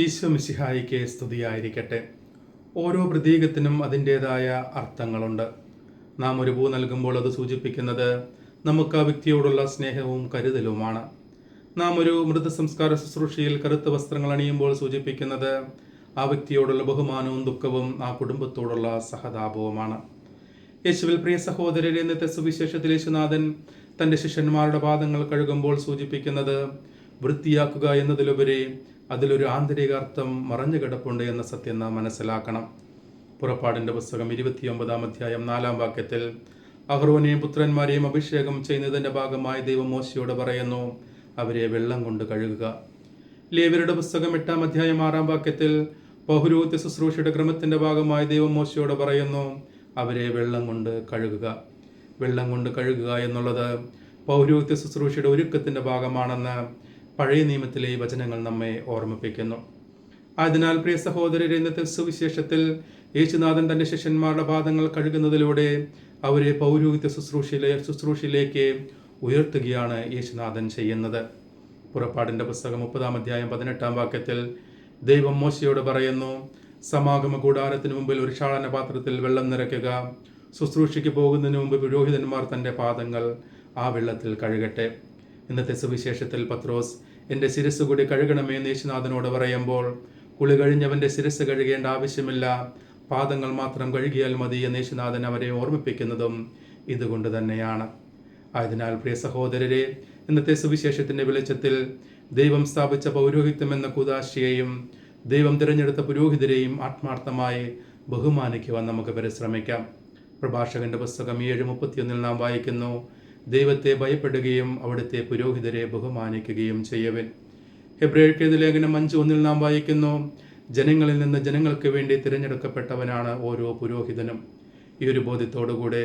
ഈശോ മിശിഹായിക്ക് സ്തുതിയായിരിക്കട്ടെ. ഓരോ പ്രതീകത്തിനും അതിൻ്റേതായ അർത്ഥങ്ങളുണ്ട്. നാം ഒരു പൂ നൽകുമ്പോൾ അത് സൂചിപ്പിക്കുന്നത് നമുക്ക് ആ വ്യക്തിയോടുള്ള സ്നേഹവും കരുതലുമാണ്. നാം ഒരു മൃതസംസ്കാര ശുശ്രൂഷയിൽ കറുത്ത വസ്ത്രങ്ങൾ അണിയുമ്പോൾ സൂചിപ്പിക്കുന്നത് ആ വ്യക്തിയോടുള്ള ബഹുമാനവും ദുഃഖവും ആ കുടുംബത്തോടുള്ള സഹതാപവുമാണ്. യേശുവിൽ പ്രിയ സഹോദരരെ, ഇന്നത്തെ സുവിശേഷത്തിൽ യേശുനാഥൻ തൻ്റെ ശിഷ്യന്മാരുടെ പാദങ്ങൾ കഴുകുമ്പോൾ സൂചിപ്പിക്കുന്നത് വൃത്തിയാക്കുക എന്നതിലുപരി അതിലൊരു ആന്തരിക അർത്ഥം മറഞ്ഞു കിടപ്പുണ്ട് എന്ന സത്യം നാം മനസ്സിലാക്കണം. പുറപ്പാടിൻ്റെ പുസ്തകം 29-ാം അധ്യായം 4-ാം വാക്യത്തിൽ അഹ്റോനെയും പുത്രന്മാരെയും അഭിഷേകം ചെയ്യുന്നതിൻ്റെ ഭാഗമായി ദൈവം മോശയോട് പറയുന്നു, അവരെ വെള്ളം കൊണ്ട് കഴുകുക. ലേവ്യരുടെ പുസ്തകം 8-ാം അധ്യായം 6-ാം വാക്യത്തിൽ പൗരോഹിത്യ ശുശ്രൂഷയുടെ ക്രമത്തിൻ്റെ ഭാഗമായി ദൈവം മോശയോട് പറയുന്നു, അവരെ വെള്ളം കൊണ്ട് കഴുകുക. വെള്ളം കൊണ്ട് കഴുകുക എന്നുള്ളത് പൗരോഹിത്യ ശുശ്രൂഷയുടെ ഒരുക്കത്തിൻ്റെ ഭാഗമാണെന്ന് പഴയ നിയമത്തിലെ ഈ വചനങ്ങൾ നമ്മെ ഓർമ്മിപ്പിക്കുന്നു. അതിനാൽ പ്രിയ സഹോദരരെ, ഇന്നത്തെ സുവിശേഷത്തിൽ യേശുനാഥൻ തൻ്റെ ശിഷ്യന്മാരുടെ പാദങ്ങൾ കഴുകുന്നതിലൂടെ അവരെ പൗരോഹിത്യ ശുശ്രൂഷയിലേക്ക് ഉയർത്തുകയാണ് യേശുനാഥൻ ചെയ്യുന്നത്. പുറപ്പാടിൻ്റെ പുസ്തകം 30-ാം അധ്യായം 18-ാം വാക്യത്തിൽ ദൈവം മോശയോട് പറയുന്നു, സമാഗമ കൂടാരത്തിന് മുമ്പിൽ ഒരു ക്ഷാളന പാത്രത്തിൽ വെള്ളം നിറയ്ക്കുക. ശുശ്രൂഷയ്ക്ക് പോകുന്നതിന് മുമ്പ് പുരോഹിതന്മാർ തൻ്റെ പാദങ്ങൾ ആ വെള്ളത്തിൽ കഴുകട്ടെ. ഇന്നത്തെ സുവിശേഷത്തിൽ പത്രോസ് എൻ്റെ ശിരസ് കൂടി കഴുകണമേ എന്ന് യേശുനാഥനോട് പറയുമ്പോൾ കുളി കഴിഞ്ഞവൻ്റെ ശിരസ് കഴുകേണ്ട ആവശ്യമില്ല, പാദങ്ങൾ മാത്രം കഴുകിയാൽ മതി എന്ന് യേശുനാഥൻ അവരെ ഓർമ്മിപ്പിക്കുന്നതും ഇതുകൊണ്ട് തന്നെയാണ്. ആയതിനാൽ പ്രിയ സഹോദരരെ, ഇന്നത്തെ സുവിശേഷത്തിൻ്റെ വെളിച്ചത്തിൽ ദൈവം സ്ഥാപിച്ച പൗരോഹിത്യം എന്ന കൂദാശയെയും ദൈവം തിരഞ്ഞെടുത്ത പുരോഹിതരെയും ആത്മാർത്ഥമായി ബഹുമാനിക്കുവാൻ നമുക്ക് പരിശ്രമിക്കാം. പ്രഭാഷകന്റെ പുസ്തകം 7:31 നാം വായിക്കുന്നു, ദൈവത്തെ ഭയപ്പെടുകയും അവിടുത്തെ പുരോഹിതരെ ബഹുമാനിക്കുകയും ചെയ്യുവിൻ. ഹെബ്രായർക്കെഴുതിയ ലേഖനം 5:1 നാം വായിക്കുന്നു, ജനങ്ങളിൽ നിന്ന് ജനങ്ങൾക്ക് വേണ്ടി തിരഞ്ഞെടുക്കപ്പെട്ടവനാണ് ഓരോ പുരോഹിതനും. ഈ ഒരു ബോധ്യത്തോടുകൂടെ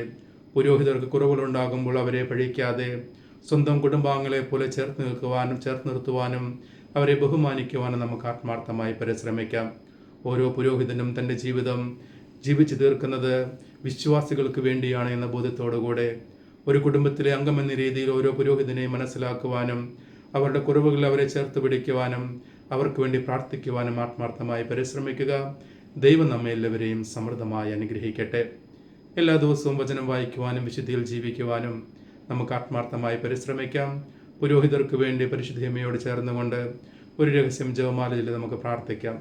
പുരോഹിതർക്ക് കുറവുകളുണ്ടാകുമ്പോൾ അവരെ പഴിക്കാതെ സ്വന്തം കുടുംബാംഗങ്ങളെ പോലെ ചേർത്ത് നിർത്തുവാനും അവരെ ബഹുമാനിക്കുവാനും നമുക്ക് ആത്മാർത്ഥമായി പരിശ്രമിക്കാം. ഓരോ പുരോഹിതനും തൻ്റെ ജീവിതം ജീവിച്ചു തീർക്കുന്നത് വിശ്വാസികൾക്ക് വേണ്ടിയാണ് എന്ന ബോധ്യത്തോടുകൂടെ ഒരു കുടുംബത്തിലെ അംഗമെന്ന രീതിയിൽ ഓരോ പുരോഹിതനെയും മനസ്സിലാക്കുവാനും അവരുടെ കുറവുകൾ അവരെ ചേർത്ത് പിടിക്കുവാനും അവർക്ക് വേണ്ടി പ്രാർത്ഥിക്കുവാനും ആത്മാർത്ഥമായി പരിശ്രമിക്കുക. ദൈവം നമ്മെ എല്ലാവരെയും സമൃദ്ധമായി അനുഗ്രഹിക്കട്ടെ. എല്ലാ ദിവസവും വചനം വായിക്കുവാനും വിശുദ്ധിയിൽ ജീവിക്കുവാനും നമുക്ക് ആത്മാർത്ഥമായി പരിശ്രമിക്കാം. പുരോഹിതർക്ക് വേണ്ടി പരിശുദ്ധമയോട് ചേർന്നുകൊണ്ട് ഒരു രഹസ്യം ജപമാലയിൽ നമുക്ക് പ്രാർത്ഥിക്കാം.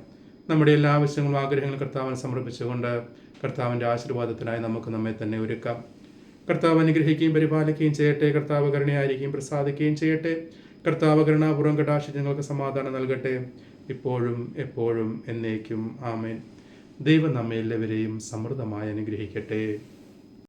നമ്മുടെ എല്ലാ ആവശ്യങ്ങളും ആഗ്രഹങ്ങളും കർത്താവിന് സമർപ്പിച്ചുകൊണ്ട് കർത്താവിൻ്റെ ആശീർവാദത്തിനായി നമുക്ക് നമ്മെ തന്നെ ഒരുക്കാം. കർത്താവ് അനുഗ്രഹിക്കുകയും പരിപാലിക്കുകയും ചെയ്യട്ടെ. കർത്താവ് കരുണയായിരിക്കുകയും പ്രസാദിക്കുകയും ചെയ്യട്ടെ. കർത്താവ് കരുണാപൂർവ്വം കടാക്ഷിച്ച് ഞങ്ങൾക്ക് സമാധാനം നൽകട്ടെ, ഇപ്പോഴും എപ്പോഴും എന്നേക്കും. ആമേൻ. ദൈവം നമ്മെ എല്ലാവരെയും സമൃദ്ധമായി അനുഗ്രഹിക്കട്ടെ.